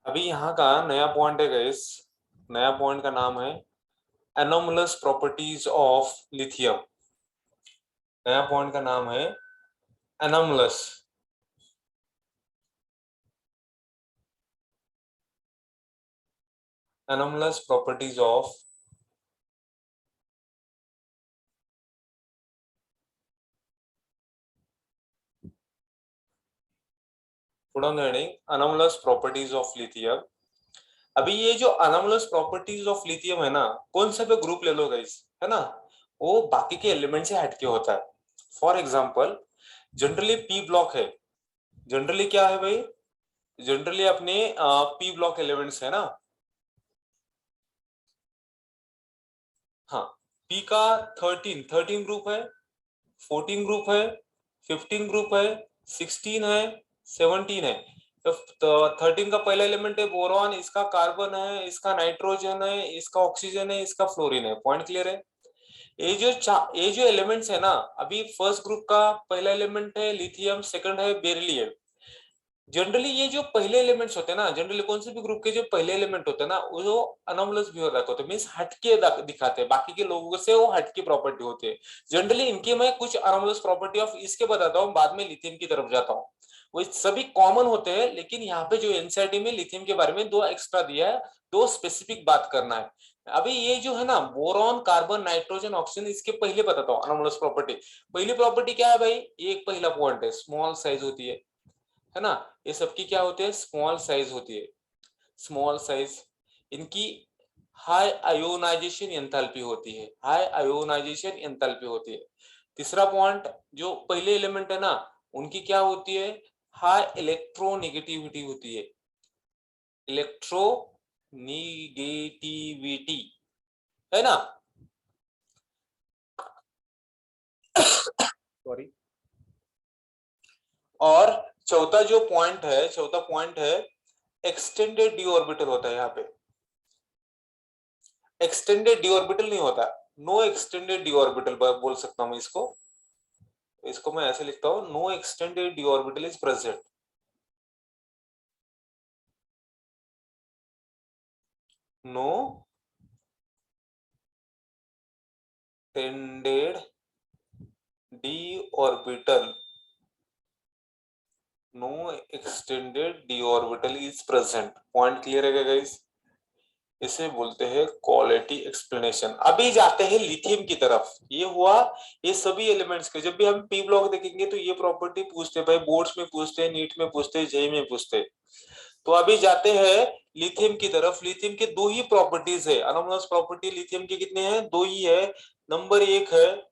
अभी यहाँ का नया पॉइंट है गाइस। नया पॉइंट का नाम है एनोमलस प्रॉपर्टीज ऑफ लिथियम। नया पॉइंट का नाम है anomalous anomalous properties of anomalous properties of lithium. अभी ये जो अनोमलस प्रॉपर्टीज ऑफ लिथियम है ना, कौन सा भी ग्रुप ले लो गाइस, है ना, वो बाकी के एलिमेंट से हटके होता है। For example, generally P block है। जनरली क्या है भाई? जनरली अपने पी ब्लॉक एलिमेंट्स है ना। हाँ, पी का 13 ग्रुप है, 14 ग्रुप है, 15 ग्रुप है, 16 है, 17 है। तो 13 का पहला एलिमेंट है बोरॉन, इसका कार्बन है, इसका नाइट्रोजन है, इसका ऑक्सीजन है, इसका फ्लोरीन है। पॉइंट क्लियर है? ये जो एलिमेंट्स है ना, अभी फर्स्ट ग्रुप का पहला एलिमेंट है लिथियम, सेकंड है बेरिलियम। जनरली ये जो पहले एलिमेंट्स होते हैं ना, जनरली कौन से भी ग्रुप के जो पहले एलिमेंट होते हैं ना, वो अनोमलस बिहेवियर होते हैं, मींस हटके दिखाते हैं, बाकी के लोगों से वो हटके प्रॉपर्टी होती है। जनरली इनकी मैं कुछ अनोमलस प्रॉपर्टी ऑफ इसके बताता हूँ, बाद में लिथियम की तरफ जाता हूँ। वो सभी कॉमन होते हैं, लेकिन यहाँ पे जो एनसीईआरटी में लिथियम के बारे में दो एक्स्ट्रा दिया है, दो स्पेसिफिक बात करना है। अभी ये जो है ना, बोरॉन, कार्बन, नाइट्रोजन, ऑक्सीजन, इसके पहले बताता हूँ अनोमलस प्रॉपर्टी। पहली प्रॉपर्टी क्या है भाई? एक पहला पॉइंट है, स्मॉल साइज होती है ना। ये सबकी क्या होती है? स्मॉल साइज होती है। Small size. इनकी हाई आयोनाइजेशन एंथैल्पी होती है। हाई आयोनाइजेशन एंथैल्पी होती है। तीसरा पॉइंट, जो पहले एलिमेंट है ना, उनकी क्या होती है? हाई इलेक्ट्रोनेगेटिविटी होती है। इलेक्ट्रोनेगेटिविटी, है ना। सॉरी। और चौथा पॉइंट है एक्सटेंडेड डी ऑर्बिटल होता है यहाँ पे। एक्सटेंडेड डी ऑर्बिटल नहीं होता, नो एक्सटेंडेड डी ऑर्बिटल बोल सकता हूं मैं इसको। इसको मैं ऐसे लिखता हूं, no extended D orbital is present. No extended D orbital, no extended D orbital is present. Point clear है गाइस? इसे बोलते हैं क्वालिटी एक्सप्लेनेशन। अभी जाते हैं लिथियम की तरफ। ये हुआ ये सभी एलिमेंट्स के। जब भी हम पी ब्लॉक देखेंगे तो ये प्रॉपर्टी पूछते हैं भाई, बोर्ड्स में पूछते हैं, नीट में पूछते हैं, जेई में पूछते हैं। तो अभी जाते हैं लिथियम की तरफ। लिथियम के दो ही प्रॉपर्टीज है, अनोमलस प्रॉपर्टी लिथियम के कितने हैं? दो ही है। नंबर एक है,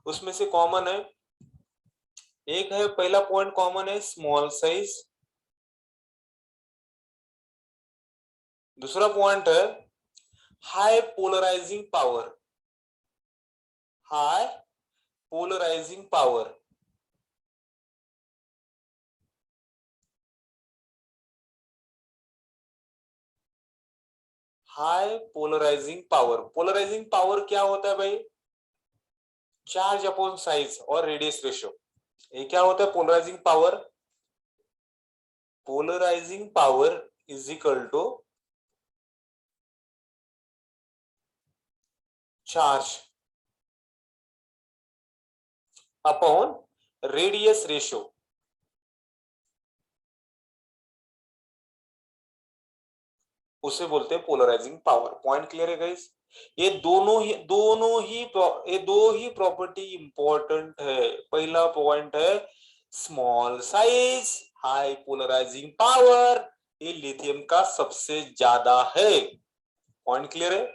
उसमें से कॉमन है, एक है पहला पॉइंट कॉमन है, स्मॉल साइज। दूसरा पॉइंट है high polarising power. High polarising power. High polarising power. Polarising power क्या होता है भाई? चार्ज अपॉन साइज और रेडियस रेशियो। ये क्या होता है polarising power? Polarising power is equal to charge upon radius ratio. उसे बोलते हैं पोलराइजिंग पावर। पॉइंट क्लियर है गाइस? ये दो ही प्रॉपर्टी इंपॉर्टेंट है। पहला पॉइंट है small size, high polarising power. ये लिथियम का सबसे ज्यादा है। पॉइंट क्लियर है?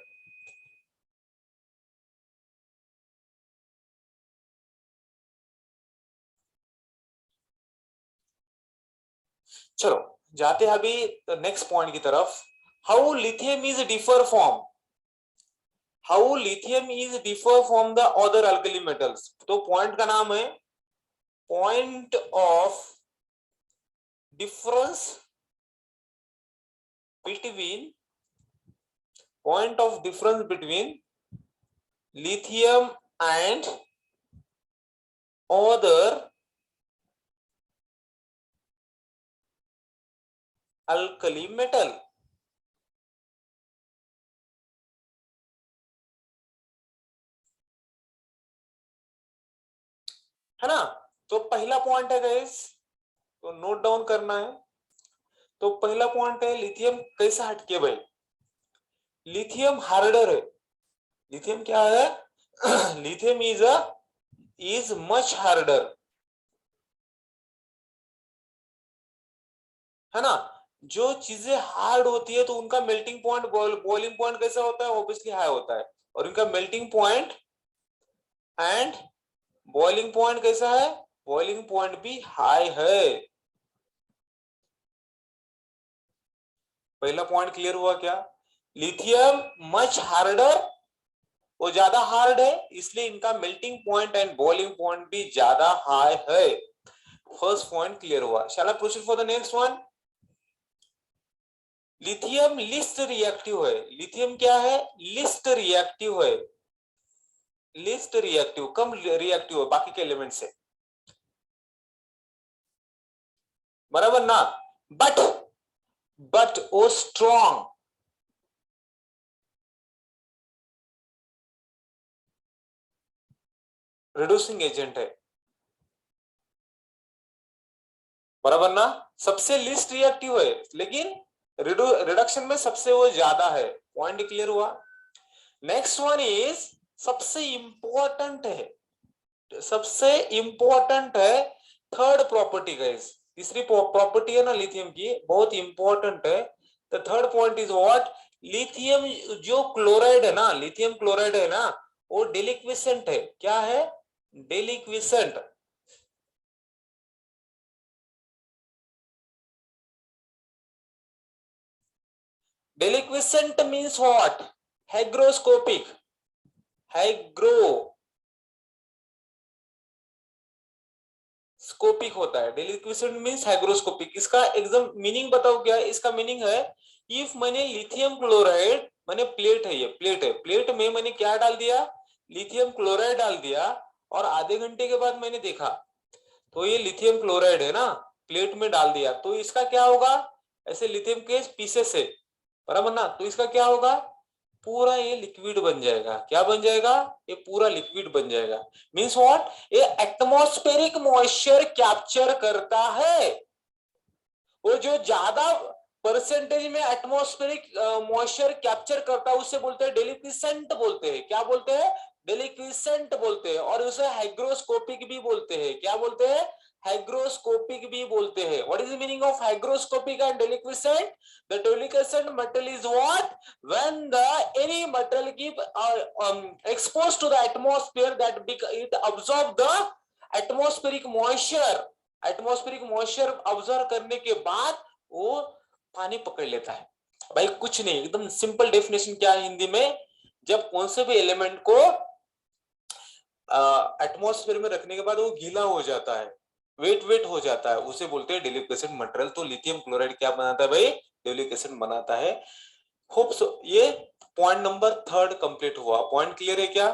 चलो जाते हैं अभी नेक्स्ट पॉइंट की तरफ। How lithium is differ from, how lithium is differ from the other alkali metals. तो पॉइंट का नाम है point of difference between, point of difference between lithium and other alkali metal, है ना। तो पहला पॉइंट है गाइस, तो नोट डाउन करना है। तो पहला पॉइंट है लिथियम कैसा हटके भाई, लिथियम हार्डर है। लिथियम क्या है? लिथियम इज मच हार्डर, है ना। जो चीजें हार्ड होती है तो उनका मेल्टिंग पॉइंट, बॉइलिंग पॉइंट कैसा होता है? ऑब्वियसली हाई होता है। और इनका melting point and boiling point कैसा है? बॉइलिंग पॉइंट भी हाई है। पहला पॉइंट क्लियर हुआ क्या? लिथियम मच हार्डर, वो ज्यादा हार्ड है, इसलिए इनका melting point and boiling point भी ज्यादा हाई है। फर्स्ट पॉइंट क्लियर हुआ। Shall I proceed for the next one? Lithium least reactive है। लिथियम क्या है? लिस्ट रिएक्टिव है। लिस्ट रिएक्टिव, कम रिएक्टिव है बाकी के एलिमेंट से, बराबर ना। But oh strong, reducing agent है, बराबर ना। सबसे लिस्ट रिएक्टिव है लेकिन रिडक्शन में सबसे वो ज्यादा है। पॉइंट क्लियर हुआ। नेक्स्ट वन इज सबसे इंपॉर्टेंट है, सबसे इंपॉर्टेंट है थर्ड प्रॉपर्टी गाइस। तीसरी प्रॉपर्टी है ना लिथियम की, बहुत इंपॉर्टेंट है। The third point is what? Lithium जो क्लोराइड है ना, लिथियम क्लोराइड है ना, वो डेलिक्विसेंट है। क्या है? डेलिक्विसेंट। डेलिक्विसेंट मींस व्हाट? हाइग्रोस्कोपिक, हाइग्रोस्कोपिक होता है। डेलिक्विसेंट मींस हाइग्रोस्कोपिक। इसका एकदम मीनिंग बताओ क्या है? इसका मीनिंग है, इफ मैंने लिथियम क्लोराइड, मैंने प्लेट है, ये प्लेट है, प्लेट में मैंने क्या डाल दिया? लिथियम क्लोराइड डाल दिया, और आधे घंटे के बाद मैंने देखा तो ये लिथियम क्लोराइड है ना, प्लेट में डाल दिया, तो इसका क्या होगा? ऐसे लिथियम के पीसेस है, बराबर ना। तो इसका क्या होगा? पूरा ये लिक्विड बन जाएगा। क्या बन जाएगा? ये पूरा लिक्विड बन जाएगा। Means what? ये एटमॉस्फेरिक मॉइस्चर कैप्चर करता है। वो जो ज्यादा परसेंटेज में एटमॉस्फेरिक मॉइस्चर कैप्चर करता है उसे बोलते हैं डेलिक्विसेंट बोलते हैं। क्या बोलते हैं? डेलिक्विसेंट बोलते हैं। और उसे हाइग्रोस्कोपिक भी बोलते हैं। क्या बोलते हैं? हाइग्रोस्कोपिक भी बोलते हैं। What is the meaning of hygroscopic and deliquescent? The deliquescent metal is what? when the any metal keep exposed to the atmosphere, that it absorb the atmospheric moisture, atmospheric moisture observe करने के बाद वो पानी पकड़ लेता है। भाई कुछ नहीं, एकदम सिंपल डेफिनेशन क्या है हिंदी में? जब कौन से भी एलिमेंट को एटमॉस्फेयर में रखने के बाद वो गीला हो जाता है, वेट वेट हो जाता है, उसे बोलते हैं डेलिक्विसेंट मटेरियल। तो लिथियम क्लोराइड क्या बनाता है भाई? डेलिक्विसेंट बनाता है। होप सो ये पॉइंट नंबर थर्ड कंप्लीट हुआ। पॉइंट क्लियर है क्या?